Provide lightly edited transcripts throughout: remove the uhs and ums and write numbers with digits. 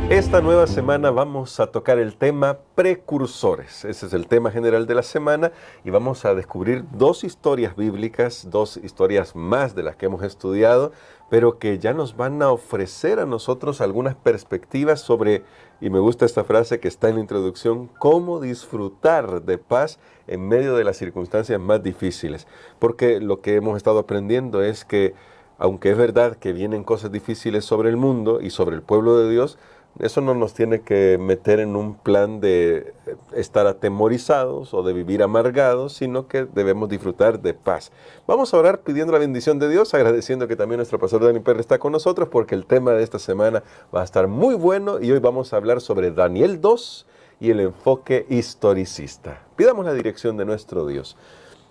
Esta nueva semana vamos a tocar el tema precursores. Ese es el tema general de la semana y vamos a descubrir dos historias bíblicas, dos historias más de las que hemos estudiado, pero que ya nos van a ofrecer a nosotros algunas perspectivas sobre, y me gusta esta frase que está en la introducción, cómo disfrutar de paz en medio de las circunstancias más difíciles. Porque lo que hemos estado aprendiendo es que, aunque es verdad que vienen cosas difíciles sobre el mundo y sobre el pueblo de Dios, eso no nos tiene que meter en un plan de estar atemorizados o de vivir amargados, sino que debemos disfrutar de paz. Vamos a orar pidiendo la bendición de Dios, agradeciendo que también nuestro pastor Dani Pérez está con nosotros, porque el tema de esta semana va a estar muy bueno y hoy vamos a hablar sobre Daniel 2 y el enfoque historicista. Pidamos la dirección de nuestro Dios.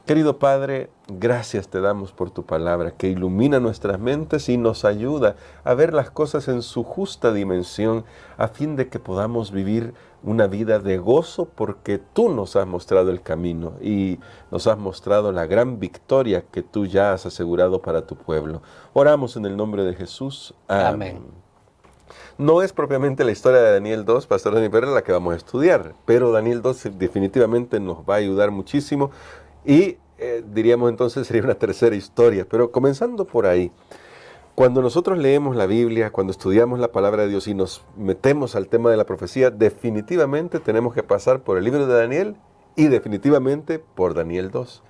Querido Padre, gracias te damos por tu palabra que ilumina nuestras mentes y nos ayuda a ver las cosas en su justa dimensión a fin de que podamos vivir una vida de gozo porque tú nos has mostrado el camino y nos has mostrado la gran victoria que tú ya has asegurado para tu pueblo. Oramos en el nombre de Jesús. Amén. No es propiamente la historia de Daniel 2, Pastor Dani Pérez, la que vamos a estudiar, pero Daniel 2 definitivamente nos va a ayudar muchísimo. Y diríamos entonces sería una tercera historia, pero comenzando por ahí, cuando nosotros leemos la Biblia, cuando estudiamos la palabra de Dios y nos metemos al tema de la profecía, definitivamente tenemos que pasar por el libro de Daniel y definitivamente por Daniel 2.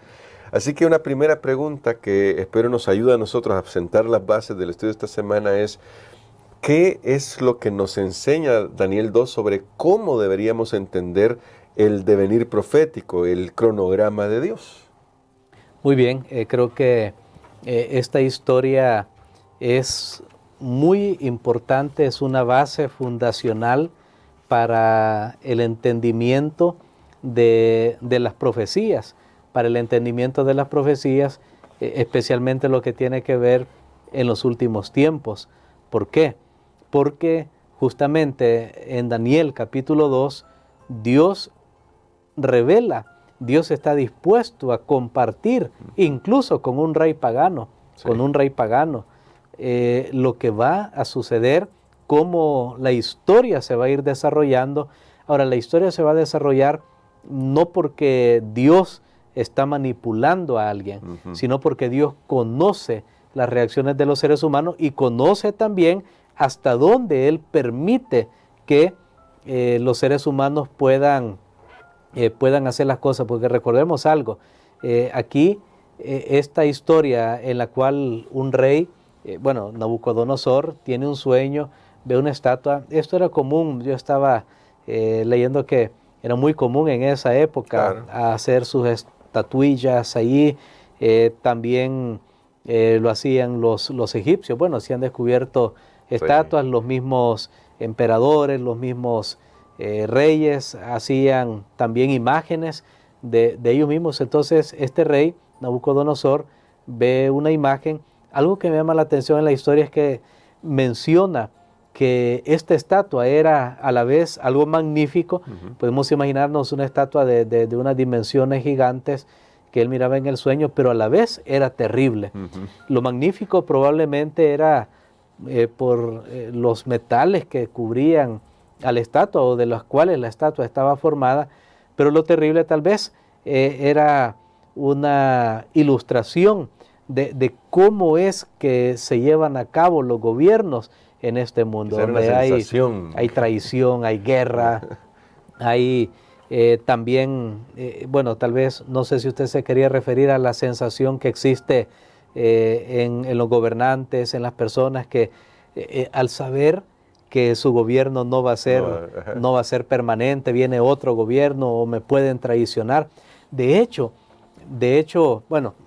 Así que una primera pregunta que espero nos ayude a nosotros a sentar las bases del estudio de esta semana es, ¿qué es lo que nos enseña Daniel 2 sobre cómo deberíamos entender el devenir profético, el cronograma de Dios? Muy bien, creo que esta historia es muy importante, es una base fundacional para el entendimiento de las profecías, especialmente lo que tiene que ver en los últimos tiempos. ¿Por qué? Porque justamente en Daniel capítulo 2, Dios revela, Dios está dispuesto a compartir, incluso con un rey pagano, lo que va a suceder, cómo la historia se va a ir desarrollando. Ahora, la historia se va a desarrollar no porque Dios está manipulando a alguien, sino porque Dios conoce las reacciones de los seres humanos y conoce también hasta dónde Él permite que los seres humanos puedan hacer las cosas, porque recordemos algo, aquí esta historia en la cual un rey, Nabucodonosor, tiene un sueño, ve una estatua. Esto era común, yo estaba leyendo que era muy común en esa época, claro, hacer sus estatuillas ahí. También lo hacían los egipcios. Bueno, se han descubierto estatuas, sí. Los mismos emperadores, los mismos reyes hacían también imágenes de ellos mismos. Entonces este rey, Nabucodonosor, ve una imagen. Algo que me llama la atención en la historia es que menciona que esta estatua era a la vez algo magnífico. Podemos imaginarnos una estatua de unas dimensiones gigantes que él miraba en el sueño, pero a la vez era terrible. Lo magnífico probablemente era por los metales que cubrían a la estatua o de los cuales la estatua estaba formada, pero lo terrible tal vez era una ilustración de cómo es que se llevan a cabo los gobiernos en este mundo, donde hay traición, hay guerra, hay también, tal vez, no sé si usted se quería referir a la sensación que existe en los gobernantes, en las personas que al saber que su gobierno no va a ser permanente, viene otro gobierno o me pueden traicionar. De hecho,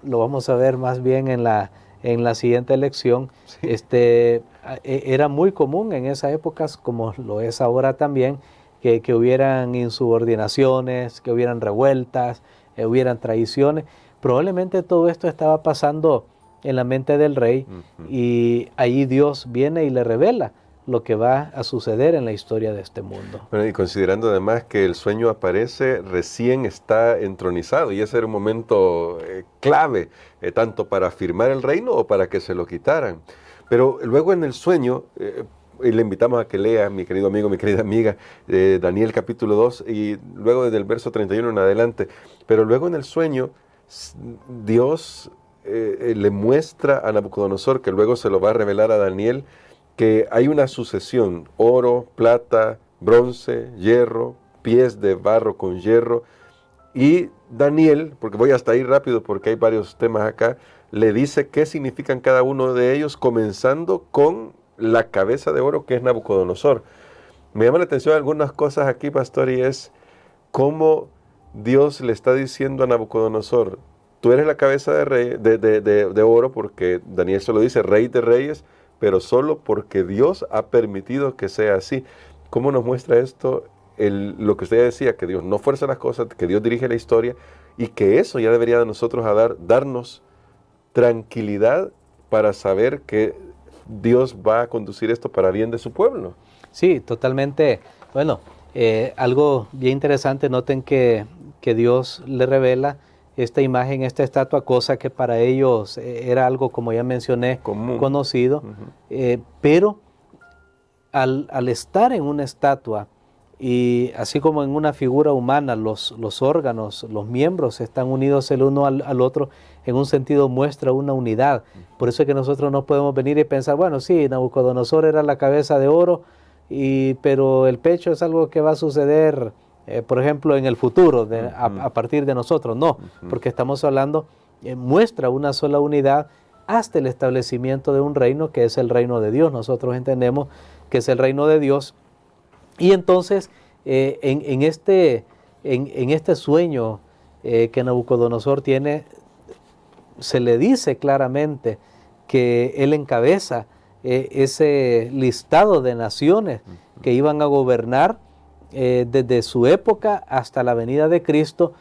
lo vamos a ver más bien en la siguiente lección. Sí. Era muy común en esas épocas, como lo es ahora también, que hubieran insubordinaciones, que hubieran revueltas, hubieran traiciones. Probablemente todo esto estaba pasando en la mente del rey, y ahí Dios viene y le revela lo que va a suceder en la historia de este mundo. Bueno, y considerando además que el sueño aparece recién está entronizado, y ese era un momento clave, tanto para afirmar el reino o para que se lo quitaran. Pero luego en el sueño, y le invitamos a que lea, mi querido amigo, mi querida amiga, Daniel capítulo 2, y luego desde el verso 31 en adelante. Pero luego en el sueño, Dios le muestra a Nabucodonosor, que luego se lo va a revelar a Daniel, que hay una sucesión: oro, plata, bronce, hierro, pies de barro con hierro. Y Daniel, porque voy hasta ahí rápido porque hay varios temas acá, le dice qué significan cada uno de ellos, comenzando con la cabeza de oro, que es Nabucodonosor. Me llama la atención algunas cosas aquí, pastor, y es cómo Dios le está diciendo a Nabucodonosor: tú eres la cabeza de oro, porque Daniel se lo dice, rey de reyes, pero solo porque Dios ha permitido que sea así. ¿Cómo nos muestra esto? Lo que usted decía, que Dios no fuerza las cosas, que Dios dirige la historia, y que eso ya debería de nosotros darnos tranquilidad para saber que Dios va a conducir esto para bien de su pueblo. Sí, totalmente. Bueno, algo bien interesante, noten que Dios le revela esta imagen, esta estatua, cosa que para ellos era algo, como ya mencioné, común, conocido, pero al estar en una estatua, y así como en una figura humana, los órganos, los miembros están unidos el uno al otro, en un sentido muestra una unidad. Por eso es que nosotros no podemos venir y pensar, bueno, sí, Nabucodonosor era la cabeza de oro, pero el pecho es algo que va a suceder, por ejemplo, en el futuro, a partir de nosotros. No, porque estamos hablando, muestra una sola unidad hasta el establecimiento de un reino que es el reino de Dios. Nosotros entendemos que es el reino de Dios. Y entonces, en este sueño que Nabucodonosor tiene, se le dice claramente que él encabeza ese listado de naciones que iban a gobernar desde su época hasta la venida de Cristo,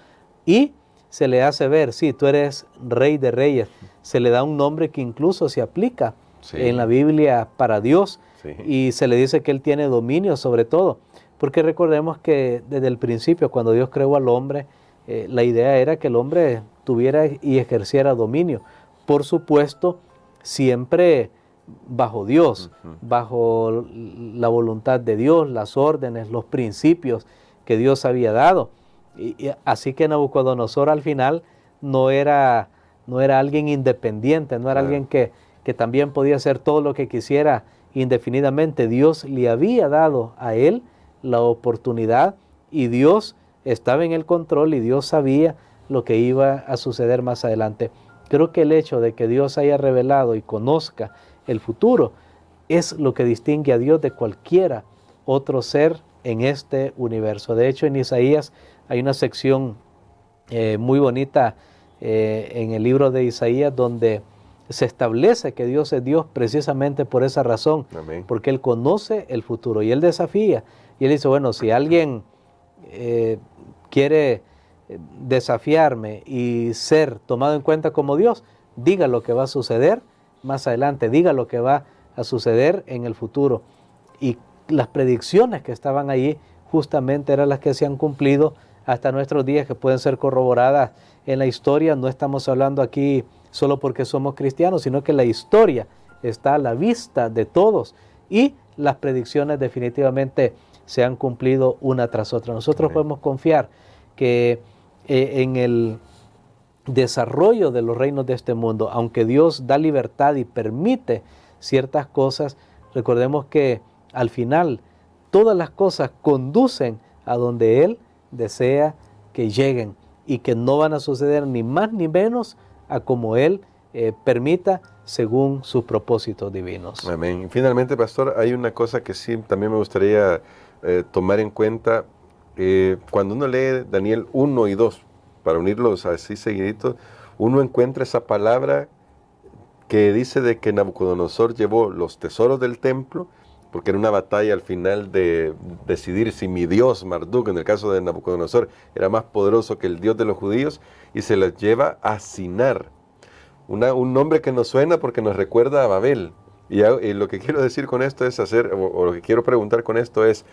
y se le hace ver, sí, tú eres rey de reyes. Se le da un nombre que incluso se aplica en la Biblia para Dios. Sí. Y se le dice que Él tiene dominio sobre todo, porque recordemos que desde el principio, cuando Dios creó al hombre, la idea era que el hombre tuviera y ejerciera dominio, por supuesto, siempre bajo Dios, bajo la voluntad de Dios, las órdenes, los principios que Dios había dado. Y así que Nabucodonosor al final no era alguien independiente, no era alguien que también podía hacer todo lo que quisiera indefinidamente. Dios le había dado a él la oportunidad, y Dios estaba en el control, y Dios sabía lo que iba a suceder más adelante. Creo que el hecho de que Dios haya revelado y conozca el futuro es lo que distingue a Dios de cualquiera otro ser en este universo. De hecho, en Isaías hay una sección muy bonita en el libro de Isaías, donde se establece que Dios es Dios precisamente por esa razón. Amén. Porque Él conoce el futuro y Él desafía. Y Él dice, bueno, si alguien quiere desafiarme y ser tomado en cuenta como Dios, diga lo que va a suceder más adelante, diga lo que va a suceder en el futuro. Y las predicciones que estaban allí justamente eran las que se han cumplido hasta nuestros días, que pueden ser corroboradas en la historia. No estamos hablando aquí solo porque somos cristianos, sino que la historia está a la vista de todos, y las predicciones definitivamente se han cumplido una tras otra. Nosotros podemos confiar que en el desarrollo de los reinos de este mundo, aunque Dios da libertad y permite ciertas cosas, recordemos que al final todas las cosas conducen a donde Él desea que lleguen, y que no van a suceder ni más ni menos a como Él permita, según sus propósitos divinos. Amén. Finalmente, pastor, hay una cosa que sí también me gustaría tomar en cuenta. Cuando uno lee Daniel 1 y 2, para unirlos así seguiditos, uno encuentra esa palabra que dice de que Nabucodonosor llevó los tesoros del templo, porque era una batalla al final de decidir si mi dios Marduk, en el caso de Nabucodonosor, era más poderoso que el dios de los judíos, y se los lleva a Sinar. Un nombre que nos suena porque nos recuerda a Babel. Y lo que quiero decir con esto es o lo que quiero preguntar con esto es,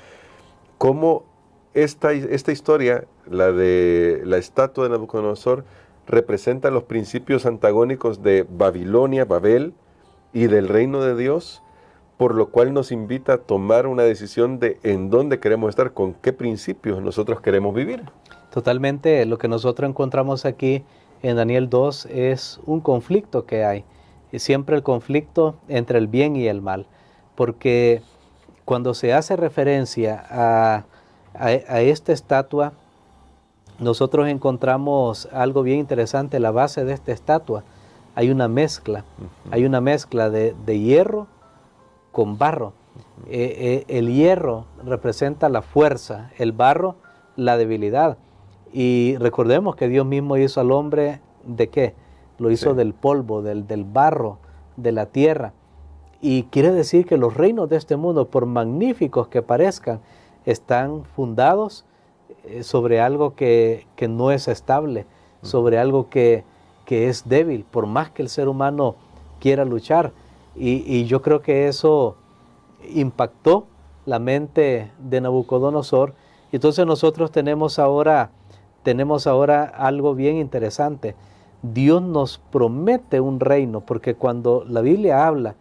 ¿cómo esta historia, la de la estatua de Nabucodonosor, representa los principios antagónicos de Babilonia, Babel, y del reino de Dios, por lo cual nos invita a tomar una decisión de en dónde queremos estar, con qué principios nosotros queremos vivir. Totalmente, lo que nosotros encontramos aquí en Daniel 2 es un conflicto que hay, y siempre el conflicto entre el bien y el mal, porque cuando se hace referencia a esta estatua, nosotros encontramos algo bien interesante. La base de esta estatua hay una mezcla, hay una mezcla de hierro con barro. El hierro representa la fuerza, el barro la debilidad. Y recordemos que Dios mismo hizo al hombre, ¿de qué? Lo hizo del polvo, del barro, de la tierra. Y quiere decir que los reinos de este mundo, por magníficos que parezcan, están fundados sobre algo que no es estable, sobre algo que es débil, por más que el ser humano quiera luchar. Y yo creo que eso impactó la mente de Nabucodonosor. Y entonces nosotros tenemos ahora algo bien interesante. Dios nos promete un reino, porque cuando la Biblia habla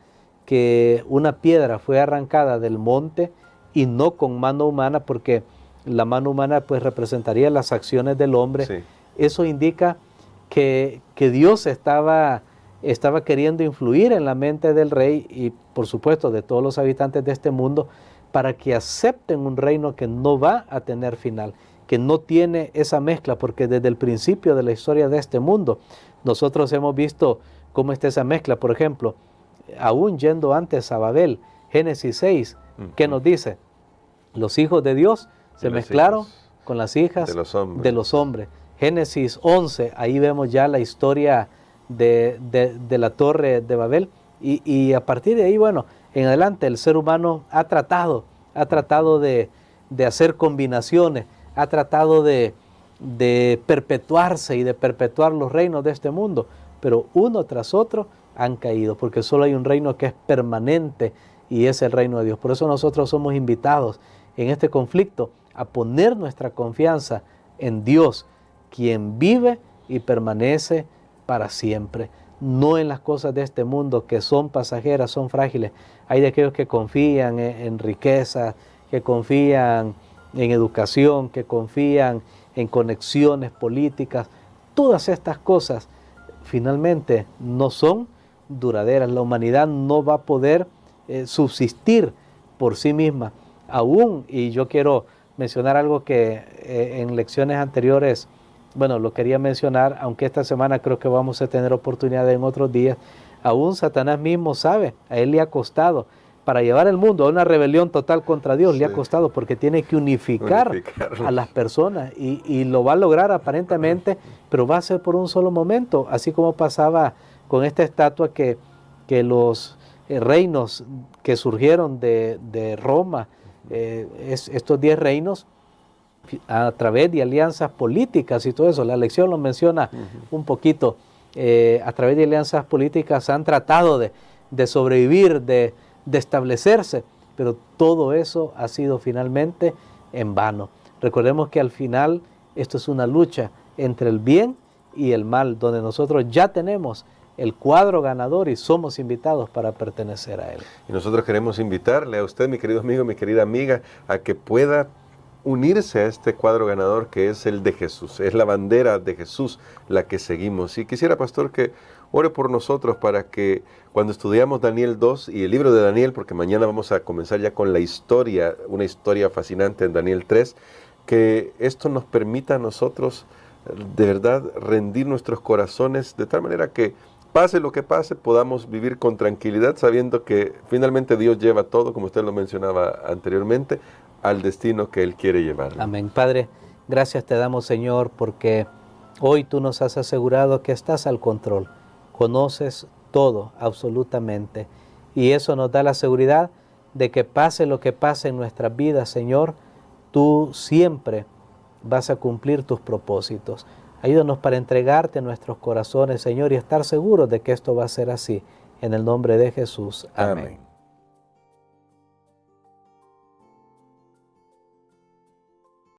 que una piedra fue arrancada del monte y no con mano humana, porque la mano humana pues representaría las acciones del hombre, sí. Eso indica que Dios estaba queriendo influir en la mente del rey y por supuesto de todos los habitantes de este mundo, para que acepten un reino que no va a tener final, que no tiene esa mezcla, porque desde el principio de la historia de este mundo nosotros hemos visto cómo está esa mezcla. Por ejemplo, aún yendo antes a Babel, Génesis 6, ¿qué nos dice? Los hijos de Dios se mezclaron con las hijas de los hombres. Génesis 11, ahí vemos ya la historia de la torre de Babel, y a partir de ahí, bueno, en adelante el ser humano ha tratado de hacer combinaciones, ha tratado de perpetuarse y de perpetuar los reinos de este mundo, pero uno tras otro han caído, porque solo hay un reino que es permanente y es el reino de Dios. Por eso nosotros somos invitados en este conflicto a poner nuestra confianza en Dios, quien vive y permanece para siempre, no en las cosas de este mundo que son pasajeras, son frágiles. Hay de aquellos que confían en riqueza, que confían en educación, que confían en conexiones políticas. Todas estas cosas finalmente no son duraderas. La humanidad no va a poder subsistir por sí misma aún. Y yo quiero mencionar algo que en lecciones anteriores, bueno, lo quería mencionar, aunque esta semana creo que vamos a tener oportunidad en otros días. Aún Satanás mismo sabe, a él le ha costado, para llevar el mundo a una rebelión total contra Dios, le ha costado, porque tiene que unificar a las personas y lo va a lograr aparentemente, pero va a ser por un solo momento, así como pasaba con esta estatua que los reinos que surgieron de Roma, estos 10 reinos, a través de alianzas políticas y todo eso, la lección lo menciona un poquito, a través de alianzas políticas han tratado de sobrevivir, de establecerse, pero todo eso ha sido finalmente en vano. Recordemos que al final esto es una lucha entre el bien y el mal, donde nosotros ya tenemos el cuadro ganador y somos invitados para pertenecer a él. Y nosotros queremos invitarle a usted, mi querido amigo, mi querida amiga, a que pueda unirse a este cuadro ganador que es el de Jesús. Es la bandera de Jesús la que seguimos. Y quisiera, pastor, que ore por nosotros para que cuando estudiamos Daniel 2 y el libro de Daniel, porque mañana vamos a comenzar ya con la historia, una historia fascinante en Daniel 3, que esto nos permita a nosotros de verdad rendir nuestros corazones de tal manera que pase lo que pase, podamos vivir con tranquilidad, sabiendo que finalmente Dios lleva todo, como usted lo mencionaba anteriormente, al destino que Él quiere llevar. Amén. Padre, gracias te damos, Señor, porque hoy tú nos has asegurado que estás al control, conoces todo, absolutamente, y eso nos da la seguridad de que pase lo que pase en nuestras vidas, Señor, tú siempre vas a cumplir tus propósitos. Ayúdanos para entregarte nuestros corazones, Señor, y estar seguros de que esto va a ser así. En el nombre de Jesús. Amén.